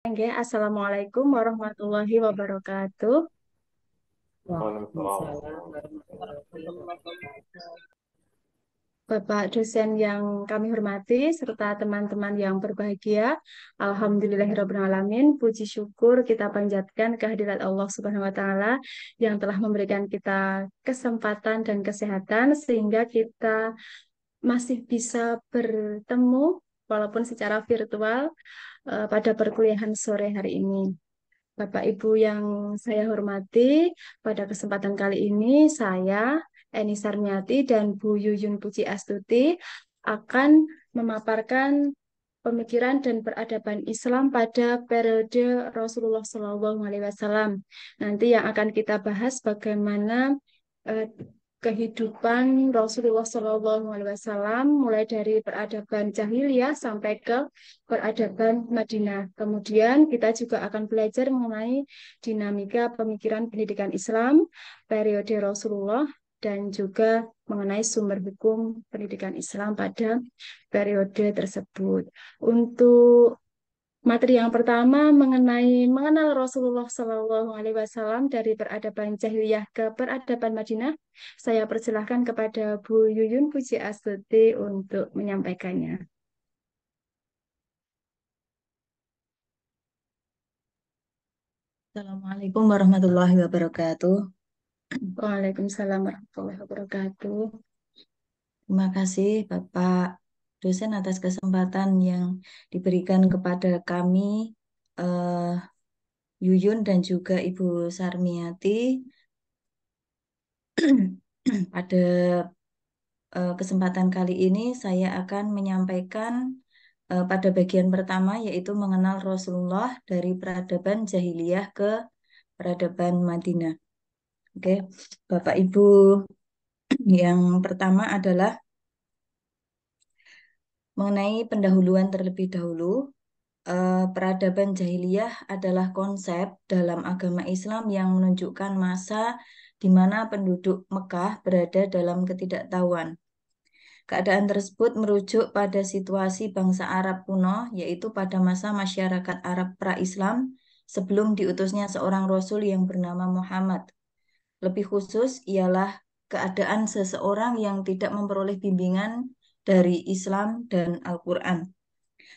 Oke, Assalamualaikum warahmatullahi wabarakatuh. Waalaikumsalam warahmatullahi wabarakatuh. Bapak dosen yang kami hormati, serta teman-teman yang berbahagia, Alhamdulillahirrahmanirrahim, puji syukur kita panjatkan kehadirat Allah Subhanahu wa Ta'ala yang telah memberikan kita kesempatan dan kesehatan sehingga kita masih bisa bertemu walaupun secara virtual pada perkuliahan sore hari ini. Bapak Ibu yang saya hormati, pada kesempatan kali ini saya, Eni Sarmiati dan Bu Yuyun Puji Astuti akan memaparkan pemikiran dan peradaban Islam pada periode Rasulullah SAW. Nanti yang akan kita bahas bagaimana eh, kehidupan Rasulullah SAW mulai dari peradaban jahiliyah sampai ke peradaban Madinah. Kemudian kita juga akan belajar mengenai dinamika pemikiran pendidikan Islam periode Rasulullah dan juga mengenai sumber hukum pendidikan Islam pada periode tersebut. Untuk materi yang pertama mengenai mengenal Rasulullah SAW dari peradaban jahiliyah ke peradaban Madinah, saya persilahkan kepada Bu Yuyun Puji Astuti untuk menyampaikannya. Assalamualaikum warahmatullahi wabarakatuh. Waalaikumsalam warahmatullahi wabarakatuh. Terima kasih Bapak dosen atas kesempatan yang diberikan kepada kami, eh, Yuyun dan juga Ibu Sarmiati. Pada kesempatan kali ini saya akan menyampaikan pada bagian pertama yaitu mengenal Rasulullah dari peradaban jahiliyah ke peradaban Madinah. Oke, Bapak Ibu, yang pertama adalah mengenai pendahuluan terlebih dahulu. Peradaban jahiliyah adalah konsep dalam agama Islam yang menunjukkan masa di mana penduduk Mekah berada dalam ketidaktahuan. Keadaan tersebut merujuk pada situasi bangsa Arab kuno, yaitu pada masa masyarakat Arab pra-Islam sebelum diutusnya seorang Rasul yang bernama Muhammad. Lebih khusus ialah keadaan seseorang yang tidak memperoleh bimbingan dari Islam dan Al-Quran.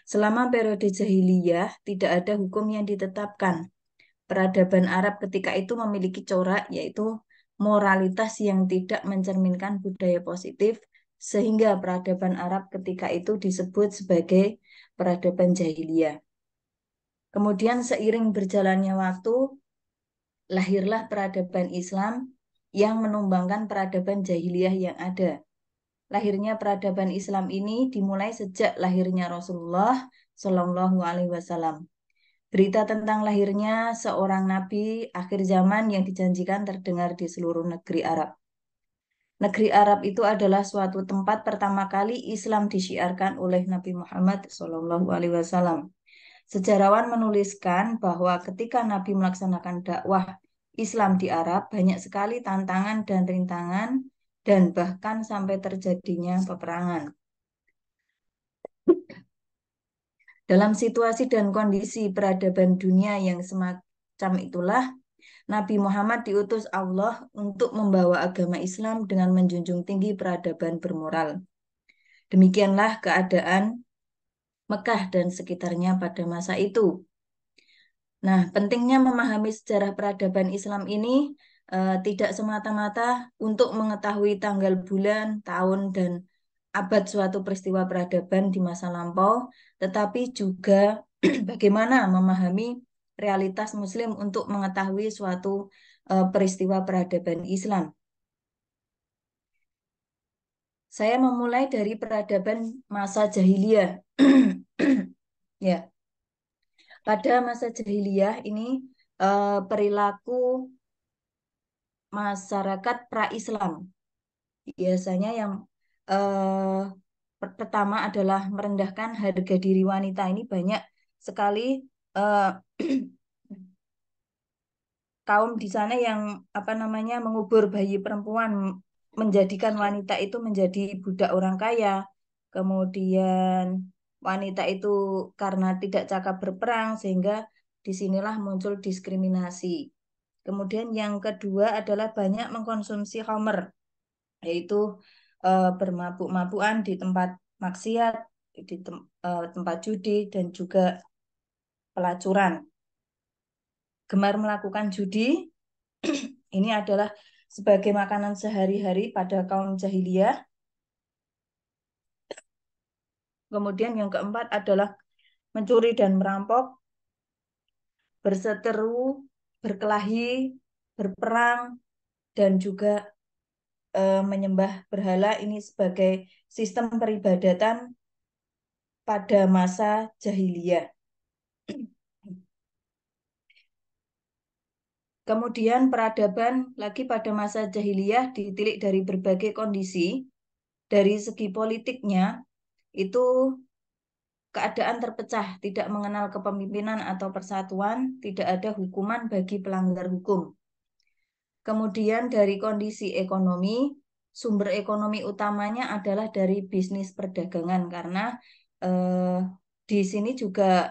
Selama periode jahiliyah, tidak ada hukum yang ditetapkan. Peradaban Arab ketika itu memiliki corak, yaitu moralitas yang tidak mencerminkan budaya positif, sehingga peradaban Arab ketika itu disebut sebagai peradaban jahiliyah. Kemudian seiring berjalannya waktu, lahirlah peradaban Islam yang menumbangkan peradaban jahiliyah yang ada. Lahirnya peradaban Islam ini dimulai sejak lahirnya Rasulullah Shallallahu Alaihi Wasallam. Berita tentang lahirnya seorang nabi akhir zaman yang dijanjikan terdengar di seluruh negeri Arab. Negeri Arab itu adalah suatu tempat pertama kali Islam disiarkan oleh Nabi Muhammad Shallallahu Alaihi Wasallam. Sejarawan menuliskan bahwa ketika Nabi melaksanakan dakwah Islam di Arab, banyak sekali tantangan dan rintangan, dan bahkan sampai terjadinya peperangan. Dalam situasi dan kondisi peradaban dunia yang semacam itulah, Nabi Muhammad diutus Allah untuk membawa agama Islam dengan menjunjung tinggi peradaban bermoral. Demikianlah keadaan Mekah dan sekitarnya pada masa itu. Nah, pentingnya memahami sejarah peradaban Islam ini tidak semata-mata untuk mengetahui tanggal bulan, tahun, dan abad suatu peristiwa peradaban di masa lampau, tetapi juga bagaimana memahami realitas Muslim untuk mengetahui suatu peristiwa peradaban Islam. Saya memulai dari peradaban masa jahiliyah. Ya, pada masa jahiliyah ini perilaku masyarakat pra-Islam. Biasanya yang eh, pertama adalah merendahkan harga diri wanita. Ini banyak sekali eh, kaum di sana yang apa namanya mengubur bayi perempuan, menjadikan wanita itu menjadi budak orang kaya. Kemudian wanita itu karena tidak cakap berperang sehingga disinilah muncul diskriminasi. Kemudian yang kedua adalah banyak mengkonsumsi khamr, yaitu bermabuk-mabukan di tempat maksiat, di tempat judi, dan juga pelacuran. Gemar melakukan judi, ini adalah sebagai makanan sehari-hari pada kaum jahiliyah. Kemudian yang keempat adalah mencuri dan merampok, berseteru, berkelahi, berperang, dan juga menyembah berhala. Ini sebagai sistem peribadatan pada masa jahiliyah. Kemudian peradaban lagi pada masa jahiliyah ditilik dari berbagai kondisi. Dari segi politiknya, itu keadaan terpecah, tidak mengenal kepemimpinan atau persatuan, tidak ada hukuman bagi pelanggar hukum. Kemudian dari kondisi ekonomi, sumber ekonomi utamanya adalah dari bisnis perdagangan, karena di sini juga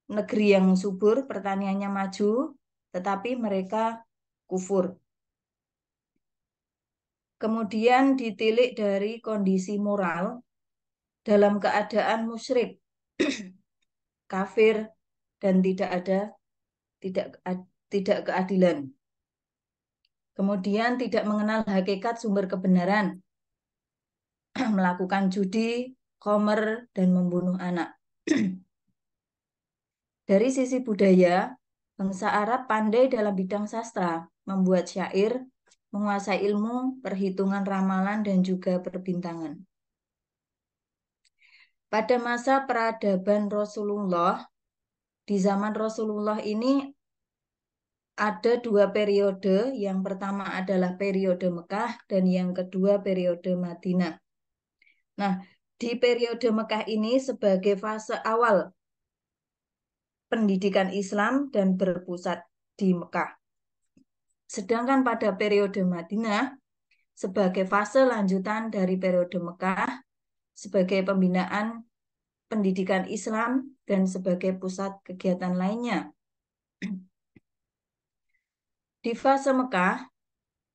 negeri yang subur, pertaniannya maju, tetapi mereka kufur. Kemudian ditilik dari kondisi moral dalam keadaan musyrik, kafir, dan tidak tidak keadilan. Kemudian tidak mengenal hakikat sumber kebenaran, melakukan judi, khamr, dan membunuh anak. Dari sisi budaya, bangsa Arab pandai dalam bidang sastra, membuat syair, menguasai ilmu, perhitungan ramalan, dan juga perbintangan. Pada masa peradaban Rasulullah, di zaman Rasulullah ini ada dua periode. Yang pertama adalah periode Mekah dan yang kedua periode Madinah. Nah, di periode Mekah ini sebagai fase awal pendidikan Islam dan berpusat di Mekah. Sedangkan pada periode Madinah sebagai fase lanjutan dari periode Mekah sebagai pembinaan pendidikan Islam dan sebagai pusat kegiatan lainnya. Di fase Mekah,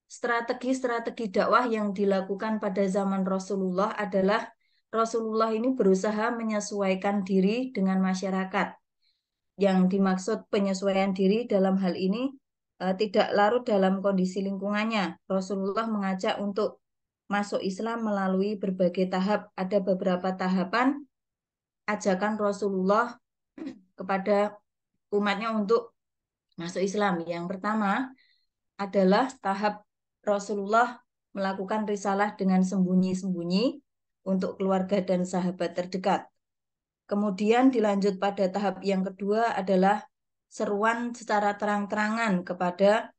strategi-strategi dakwah yang dilakukan pada zaman Rasulullah adalah Rasulullah ini berusaha menyesuaikan diri dengan masyarakat. Yang dimaksud penyesuaian diri dalam hal ini tidak larut dalam kondisi lingkungannya. Rasulullah mengajak untuk masuk Islam melalui berbagai tahap. Ada beberapa tahapan ajakan Rasulullah kepada umatnya untuk masuk Islam. Yang pertama adalah tahap Rasulullah melakukan risalah dengan sembunyi-sembunyi untuk keluarga dan sahabat terdekat. Kemudian dilanjut pada tahap yang kedua adalah seruan secara terang-terangan kepada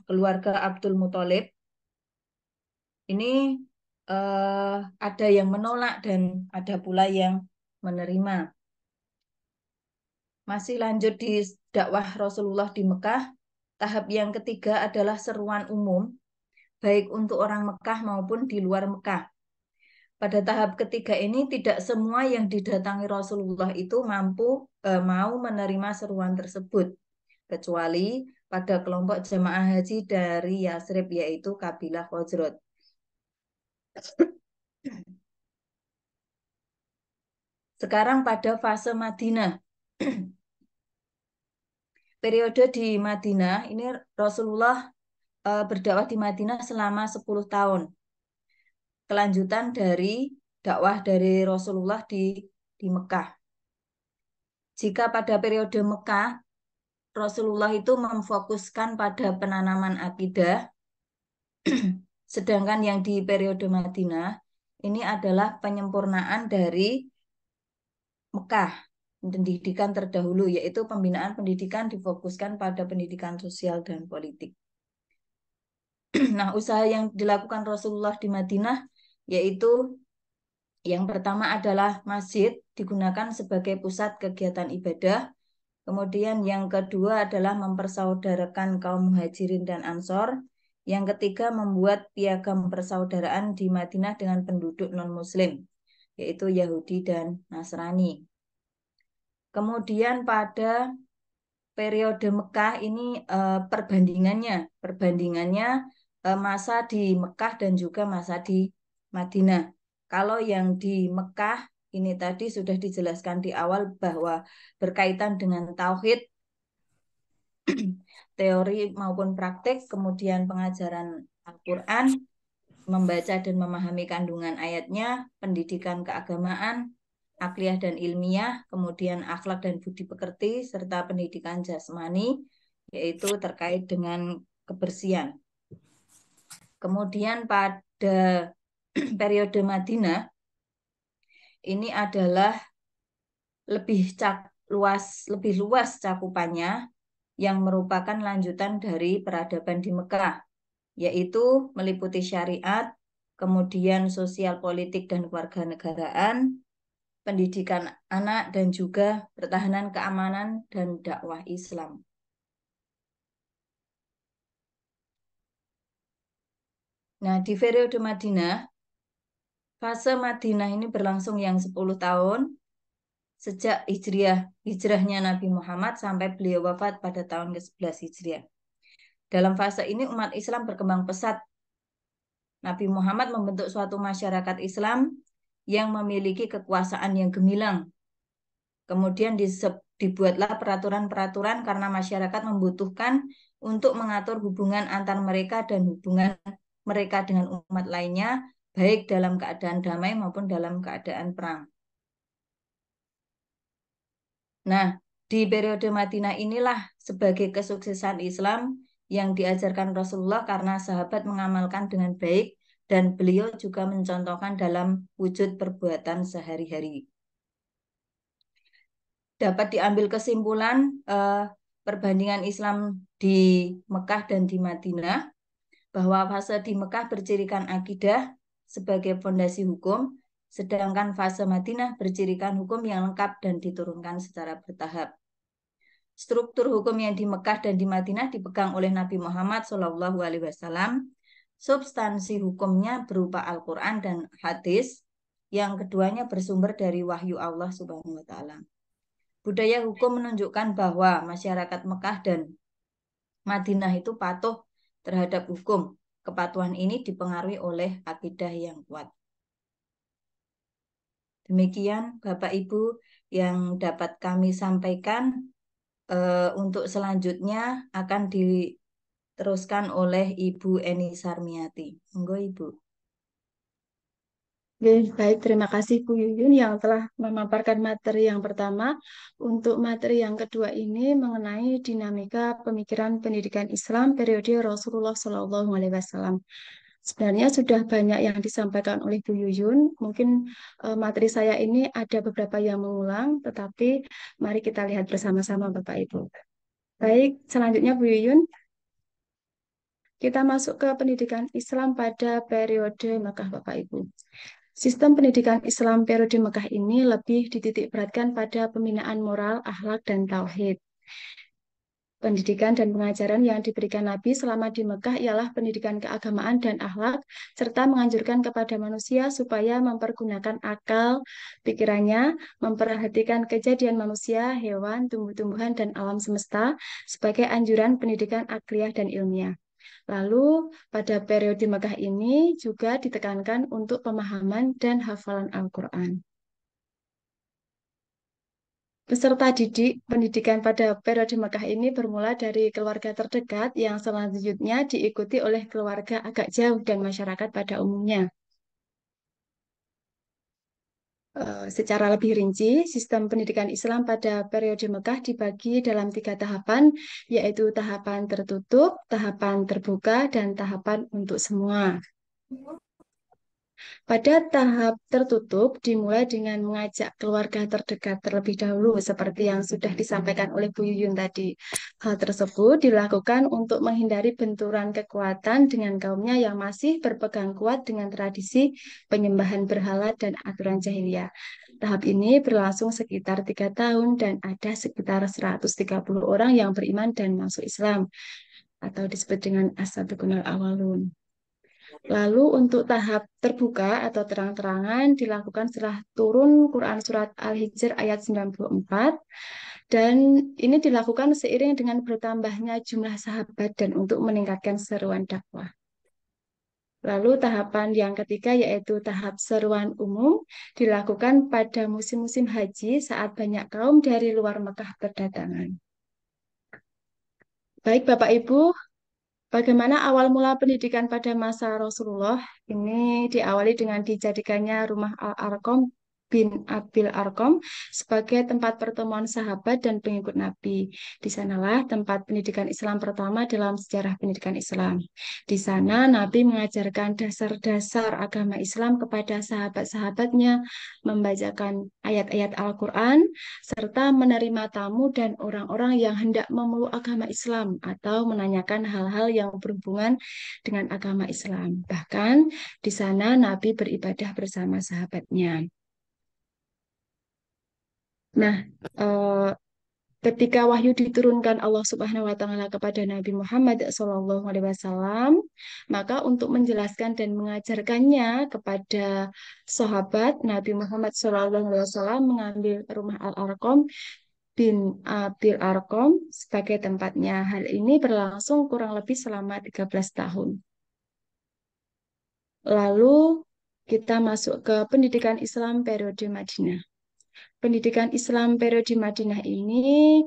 keluarga Abdul Muthalib. Ini ada yang menolak dan ada pula yang menerima. Masih lanjut di dakwah Rasulullah di Mekah. Tahap yang ketiga adalah seruan umum, baik untuk orang Mekah maupun di luar Mekah. Pada tahap ketiga ini tidak semua yang didatangi Rasulullah itu mau menerima seruan tersebut, kecuali pada kelompok jemaah haji dari Yasrib, yaitu kabilah Khazraj. Sekarang pada fase Madinah. Periode di Madinah ini Rasulullah berdakwah di Madinah selama 10 tahun. Kelanjutan dari dakwah dari Rasulullah di Mekah. Jika pada periode Mekah Rasulullah itu memfokuskan pada penanaman akidah, sedangkan yang di periode Madinah ini adalah penyempurnaan dari Mekah, pendidikan terdahulu, yaitu pembinaan pendidikan difokuskan pada pendidikan sosial dan politik. Nah, usaha yang dilakukan Rasulullah di Madinah yaitu yang pertama adalah masjid digunakan sebagai pusat kegiatan ibadah. Kemudian yang kedua adalah mempersaudarakan kaum muhajirin dan ansor. Yang ketiga membuat piagam persaudaraan di Madinah dengan penduduk non-muslim, yaitu Yahudi dan Nasrani. Kemudian pada periode Mekah ini perbandingannya masa di Mekah dan juga masa di Madinah. Kalau yang di Mekah ini tadi sudah dijelaskan di awal bahwa berkaitan dengan tauhid, teori maupun praktik, kemudian pengajaran Al-Quran, membaca dan memahami kandungan ayatnya, pendidikan keagamaan, akliyah dan ilmiah, kemudian akhlak dan budi pekerti, serta pendidikan jasmani, yaitu terkait dengan kebersihan. Kemudian pada periode Madinah, ini adalah lebih luas cakupannya yang merupakan lanjutan dari peradaban di Mekah, yaitu meliputi syariat, kemudian sosial politik dan kewarganegaraan, pendidikan anak, dan juga pertahanan keamanan dan dakwah Islam. Nah, di periode Madinah, fase Madinah ini berlangsung yang 10 tahun, sejak hijrahnya Nabi Muhammad sampai beliau wafat pada tahun ke-11 Hijriah. Dalam fase ini umat Islam berkembang pesat. Nabi Muhammad membentuk suatu masyarakat Islam yang memiliki kekuasaan yang gemilang. Kemudian dibuatlah peraturan-peraturan karena masyarakat membutuhkan untuk mengatur hubungan antar mereka dan hubungan mereka dengan umat lainnya, baik dalam keadaan damai maupun dalam keadaan perang. Nah, di periode Madinah inilah sebagai kesuksesan Islam yang diajarkan Rasulullah karena sahabat mengamalkan dengan baik dan beliau juga mencontohkan dalam wujud perbuatan sehari-hari. Dapat diambil kesimpulan perbandingan Islam di Mekah dan di Madinah bahwa fase di Mekah bercirikan akidah sebagai fondasi hukum, sedangkan fase Madinah bercirikan hukum yang lengkap dan diturunkan secara bertahap. Struktur hukum yang di Mekah dan di Madinah dipegang oleh Nabi Muhammad SAW. Substansi hukumnya berupa Al-Quran dan hadis, yang keduanya bersumber dari wahyu Allah Subhanahu wa Ta'ala. Budaya hukum menunjukkan bahwa masyarakat Mekah dan Madinah itu patuh terhadap hukum. Kepatuhan ini dipengaruhi oleh akidah yang kuat. Demikian Bapak Ibu yang dapat kami sampaikan. Untuk selanjutnya akan diteruskan oleh Ibu Eni Sarmiati. Monggo Ibu. Oke, baik, terima kasih Bu Yuyun yang telah memaparkan materi yang pertama. Untuk materi yang kedua ini mengenai dinamika pemikiran pendidikan Islam periode Rasulullah SAW. Sebenarnya sudah banyak yang disampaikan oleh Bu Yuyun. Mungkin materi saya ini ada beberapa yang mengulang, tetapi mari kita lihat bersama-sama Bapak Ibu. Baik, selanjutnya Bu Yuyun, kita masuk ke pendidikan Islam pada periode Mekah Bapak Ibu. Sistem pendidikan Islam periode Mekah ini lebih dititik beratkan pada pembinaan moral, akhlak, dan tauhid. Pendidikan dan pengajaran yang diberikan Nabi selama di Mekah ialah pendidikan keagamaan dan akhlak, serta menganjurkan kepada manusia supaya mempergunakan akal pikirannya, memperhatikan kejadian manusia, hewan, tumbuh-tumbuhan, dan alam semesta sebagai anjuran pendidikan akliyah dan ilmiah. Lalu, pada periode Mekah ini juga ditekankan untuk pemahaman dan hafalan Al-Quran. Peserta didik pendidikan pada periode Mekah ini bermula dari keluarga terdekat yang selanjutnya diikuti oleh keluarga agak jauh dan masyarakat pada umumnya. Secara lebih rinci, sistem pendidikan Islam pada periode Mekah dibagi dalam 3 tahapan, yaitu tahapan tertutup, tahapan terbuka, dan tahapan untuk semua. Pada tahap tertutup dimulai dengan mengajak keluarga terdekat terlebih dahulu seperti yang sudah disampaikan oleh Bu Yuyun tadi. Hal tersebut dilakukan untuk menghindari benturan kekuatan dengan kaumnya yang masih berpegang kuat dengan tradisi penyembahan berhala dan aturan jahiliyah. Tahap ini berlangsung sekitar 3 tahun dan ada sekitar 130 orang yang beriman dan masuk Islam atau disebut dengan as-sabiqunal awalun. Lalu untuk tahap terbuka atau terang-terangan dilakukan setelah turun Quran Surat Al-Hijr ayat 94 dan ini dilakukan seiring dengan bertambahnya jumlah sahabat dan untuk meningkatkan seruan dakwah. Lalu tahapan yang ketiga yaitu tahap seruan umum dilakukan pada musim-musim haji saat banyak kaum dari luar Mekah berdatangan. Baik Bapak Ibu, bagaimana awal mula pendidikan pada masa Rasulullah? Ini diawali dengan dijadikannya rumah Al-Arqam bin Abil Arqam sebagai tempat pertemuan sahabat dan pengikut Nabi. Di sanalah tempat pendidikan Islam pertama dalam sejarah pendidikan Islam. Di sana Nabi mengajarkan dasar-dasar agama Islam kepada sahabat-sahabatnya, membacakan ayat-ayat Al-Quran, serta menerima tamu dan orang-orang yang hendak memeluk agama Islam atau menanyakan hal-hal yang berhubungan dengan agama Islam. Bahkan di sana Nabi beribadah bersama sahabatnya. Nah, eh, ketika wahyu diturunkan Allah Subhanahu wa taala kepada Nabi Muhammad SAW, maka untuk menjelaskan dan mengajarkannya kepada sahabat, Nabi Muhammad SAW mengambil rumah Al-Arqam bin Abil Arqam sebagai tempatnya. Hal ini berlangsung kurang lebih selama 13 tahun. Lalu kita masuk ke pendidikan Islam periode Madinah. Pendidikan Islam periode Madinah ini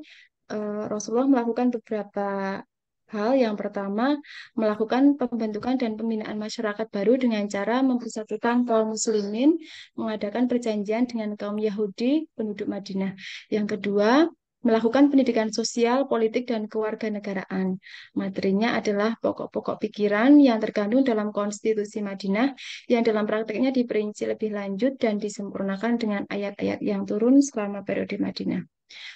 Rasulullah melakukan beberapa hal. Yang pertama, melakukan pembentukan dan pembinaan masyarakat baru dengan cara mempersatukan kaum muslimin, mengadakan perjanjian dengan kaum Yahudi penduduk Madinah. Yang kedua, melakukan pendidikan sosial, politik, dan kewarganegaraan. Materinya adalah pokok-pokok pikiran yang terkandung dalam konstitusi Madinah yang dalam prakteknya diperinci lebih lanjut dan disempurnakan dengan ayat-ayat yang turun selama periode Madinah.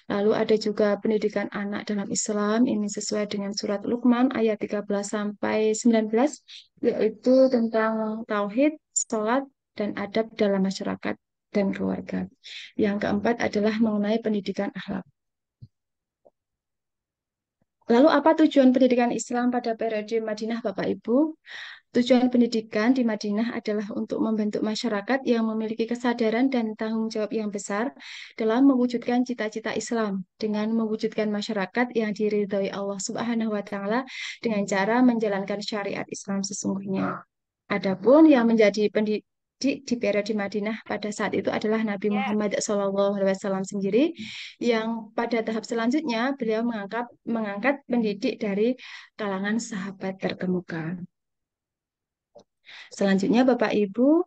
Lalu ada juga pendidikan anak dalam Islam, ini sesuai dengan surat Luqman ayat 13 sampai 19, yaitu tentang tauhid, sholat, dan adab dalam masyarakat dan keluarga. Yang keempat adalah mengenai pendidikan akhlak. Lalu apa tujuan pendidikan Islam pada periode Madinah, Bapak Ibu? Tujuan pendidikan di Madinah adalah untuk membentuk masyarakat yang memiliki kesadaran dan tanggung jawab yang besar dalam mewujudkan cita-cita Islam dengan mewujudkan masyarakat yang diridhoi Allah Subhanahu wa taala dengan cara menjalankan syariat Islam sesungguhnya. Adapun yang menjadi pendidik di periode Madinah pada saat itu adalah Nabi Muhammad SAW sendiri, yang pada tahap selanjutnya beliau mengangkat pendidik dari kalangan sahabat terkemuka. Selanjutnya, Bapak Ibu,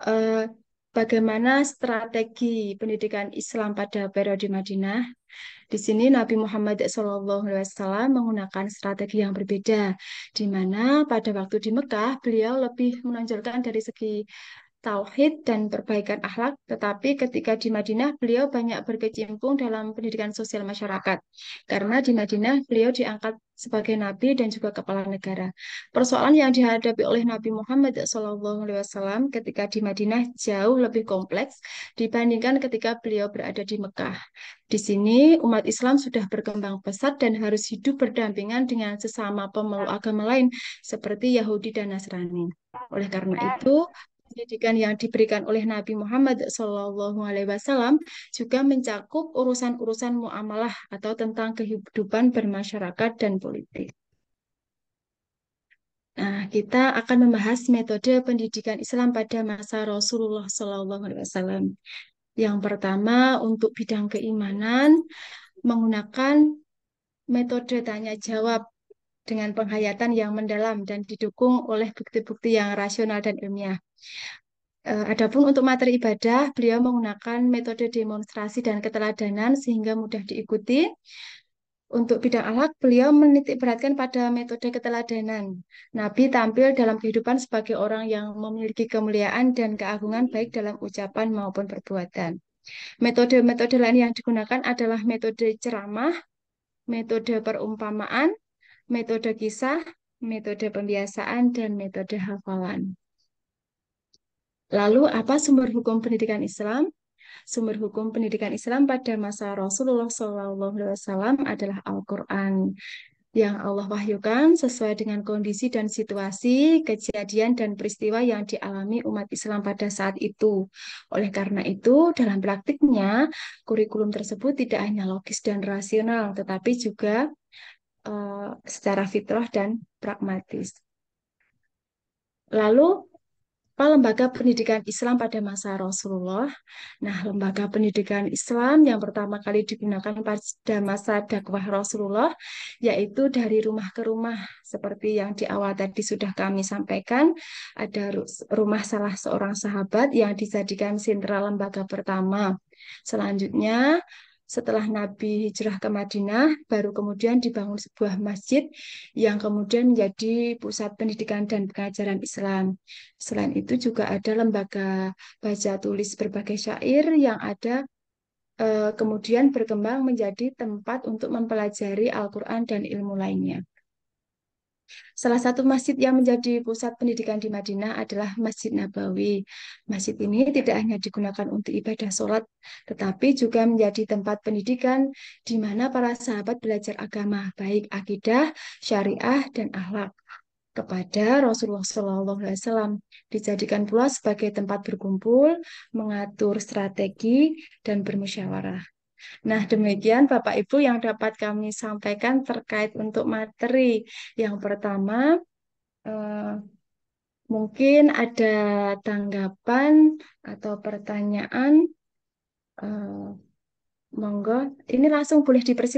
eh, bagaimana strategi pendidikan Islam pada periode Madinah? Di sini Nabi Muhammad SAW menggunakan strategi yang berbeda, di mana pada waktu di Mekah beliau lebih menonjolkan dari segi tauhid dan perbaikan akhlak, tetapi ketika di Madinah beliau banyak berkecimpung dalam pendidikan sosial masyarakat. Karena di Madinah beliau diangkat sebagai nabi dan juga kepala negara. Persoalan yang dihadapi oleh Nabi Muhammad SAW ketika di Madinah jauh lebih kompleks dibandingkan ketika beliau berada di Mekah. Di sini umat Islam sudah berkembang pesat dan harus hidup berdampingan dengan sesama pemeluk agama lain seperti Yahudi dan Nasrani. Oleh karena itu, pendidikan yang diberikan oleh Nabi Muhammad SAW juga mencakup urusan-urusan muamalah atau tentang kehidupan bermasyarakat dan politik. Nah, kita akan membahas metode pendidikan Islam pada masa Rasulullah SAW. Yang pertama, untuk bidang keimanan, menggunakan metode tanya jawab dengan penghayatan yang mendalam dan didukung oleh bukti-bukti yang rasional dan ilmiah. Adapun untuk materi ibadah, beliau menggunakan metode demonstrasi dan keteladanan sehingga mudah diikuti. Untuk bidang akhlak, beliau menitik beratkan pada metode keteladanan. Nabi tampil dalam kehidupan sebagai orang yang memiliki kemuliaan dan keagungan baik dalam ucapan maupun perbuatan. Metode-metode lain yang digunakan adalah metode ceramah, metode perumpamaan, metode kisah, metode pembiasaan, dan metode hafalan. Lalu, apa sumber hukum pendidikan Islam? Sumber hukum pendidikan Islam pada masa Rasulullah SAW adalah Al-Quran. yang Allah wahyukan sesuai dengan kondisi dan situasi, kejadian dan peristiwa yang dialami umat Islam pada saat itu. Oleh karena itu, dalam praktiknya, kurikulum tersebut tidak hanya logis dan rasional, tetapi juga secara fitrah dan pragmatis. Lalu, apa lembaga pendidikan Islam pada masa Rasulullah? Nah, lembaga pendidikan Islam yang pertama kali digunakan pada masa dakwah Rasulullah, yaitu dari rumah ke rumah, seperti yang di awal tadi sudah kami sampaikan, ada rumah salah seorang sahabat yang dijadikan sentra lembaga pertama. Selanjutnya, setelah Nabi hijrah ke Madinah, baru kemudian dibangun sebuah masjid yang kemudian menjadi pusat pendidikan dan pengajaran Islam. Selain itu juga ada lembaga baca tulis berbagai syair yang ada kemudian berkembang menjadi tempat untuk mempelajari Al-Quran dan ilmu lainnya. Salah satu masjid yang menjadi pusat pendidikan di Madinah adalah Masjid Nabawi. Masjid ini tidak hanya digunakan untuk ibadah sholat, tetapi juga menjadi tempat pendidikan di mana para sahabat belajar agama, baik akidah, syariah, dan akhlak kepada Rasulullah SAW. Dijadikan pula sebagai tempat berkumpul, mengatur strategi, dan bermusyawarah. Nah, demikian Bapak Ibu yang dapat kami sampaikan terkait untuk materi. Yang pertama, eh, mungkin ada tanggapan atau pertanyaan. eh, Monggo, ini langsung boleh dipersilakan.